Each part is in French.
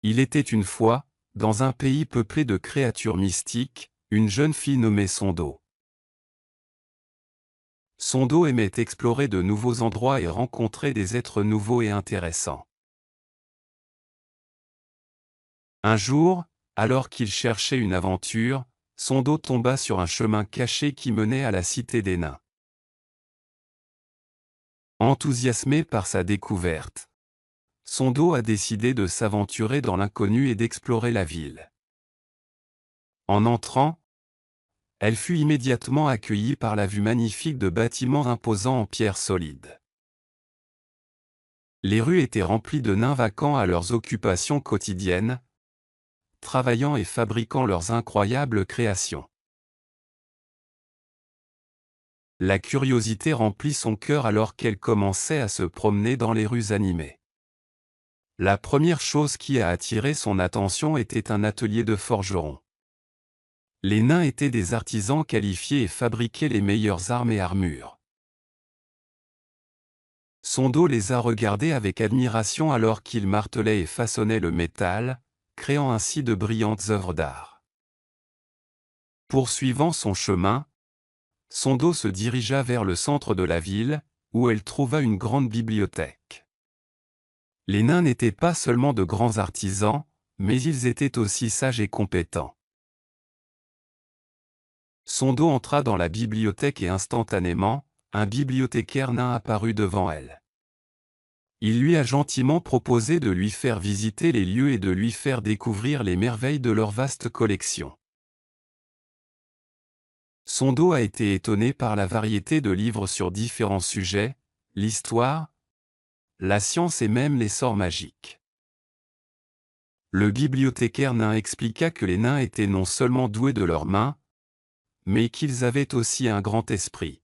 Il était une fois, dans un pays peuplé de créatures mystiques, une jeune fille nommée Sondo. Sondo aimait explorer de nouveaux endroits et rencontrer des êtres nouveaux et intéressants. Un jour, alors qu'il cherchait une aventure, Sondo tomba sur un chemin caché qui menait à la cité des nains. Enthousiasmé par sa découverte, Sondo a décidé de s'aventurer dans l'inconnu et d'explorer la ville. En entrant, elle fut immédiatement accueillie par la vue magnifique de bâtiments imposants en pierre solide. Les rues étaient remplies de nains vaquant à leurs occupations quotidiennes, travaillant et fabriquant leurs incroyables créations. La curiosité remplit son cœur alors qu'elle commençait à se promener dans les rues animées. La première chose qui a attiré son attention était un atelier de forgeron. Les nains étaient des artisans qualifiés et fabriquaient les meilleures armes et armures. Sondo les a regardés avec admiration alors qu'ils martelaient et façonnaient le métal, créant ainsi de brillantes œuvres d'art. Poursuivant son chemin, Sondo se dirigea vers le centre de la ville, où elle trouva une grande bibliothèque. Les nains n'étaient pas seulement de grands artisans, mais ils étaient aussi sages et compétents. Sondo entra dans la bibliothèque et instantanément, un bibliothécaire nain apparut devant elle. Il lui a gentiment proposé de lui faire visiter les lieux et de lui faire découvrir les merveilles de leur vaste collection. Sondo a été étonné par la variété de livres sur différents sujets, l'histoire, la science et même les sorts magiques. Le bibliothécaire nain expliqua que les nains étaient non seulement doués de leurs mains, mais qu'ils avaient aussi un grand esprit.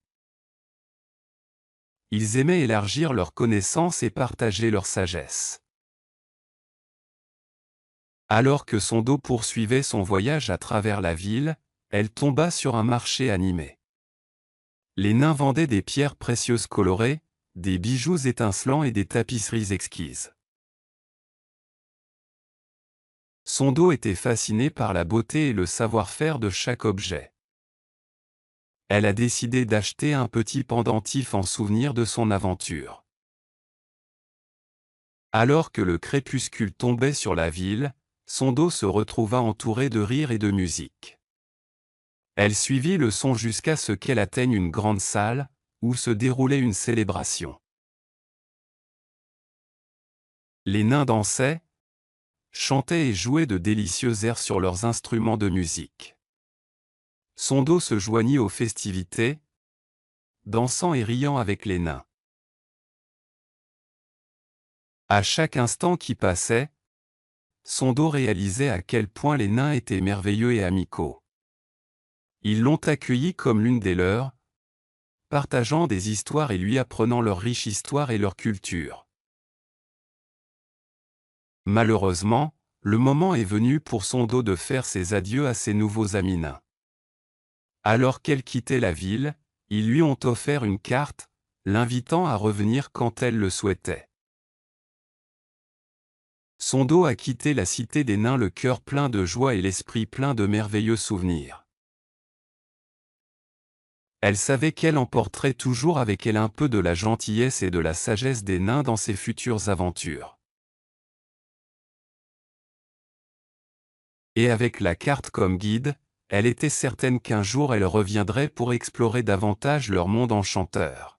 Ils aimaient élargir leurs connaissances et partager leur sagesse. Alors que Sondo poursuivait son voyage à travers la ville, elle tomba sur un marché animé. Les nains vendaient des pierres précieuses colorées, des bijoux étincelants et des tapisseries exquises. Sondo était fascinée par la beauté et le savoir-faire de chaque objet. Elle a décidé d'acheter un petit pendentif en souvenir de son aventure. Alors que le crépuscule tombait sur la ville, Sondo se retrouva entourée de rires et de musique. Elle suivit le son jusqu'à ce qu'elle atteigne une grande salle, où se déroulait une célébration. Les nains dansaient, chantaient et jouaient de délicieux airs sur leurs instruments de musique. Sondo se joignit aux festivités, dansant et riant avec les nains. À chaque instant qui passait, Sondo réalisait à quel point les nains étaient merveilleux et amicaux. Ils l'ont accueillie comme l'une des leurs, partageant des histoires et lui apprenant leur riche histoire et leur culture. Malheureusement, le moment est venu pour Sondo de faire ses adieux à ses nouveaux amis nains. Alors qu'elle quittait la ville, ils lui ont offert une carte, l'invitant à revenir quand elle le souhaitait. Sondo a quitté la cité des nains le cœur plein de joie et l'esprit plein de merveilleux souvenirs. Elle savait qu'elle emporterait toujours avec elle un peu de la gentillesse et de la sagesse des nains dans ses futures aventures. Et avec la carte comme guide, elle était certaine qu'un jour elle reviendrait pour explorer davantage leur monde enchanteur.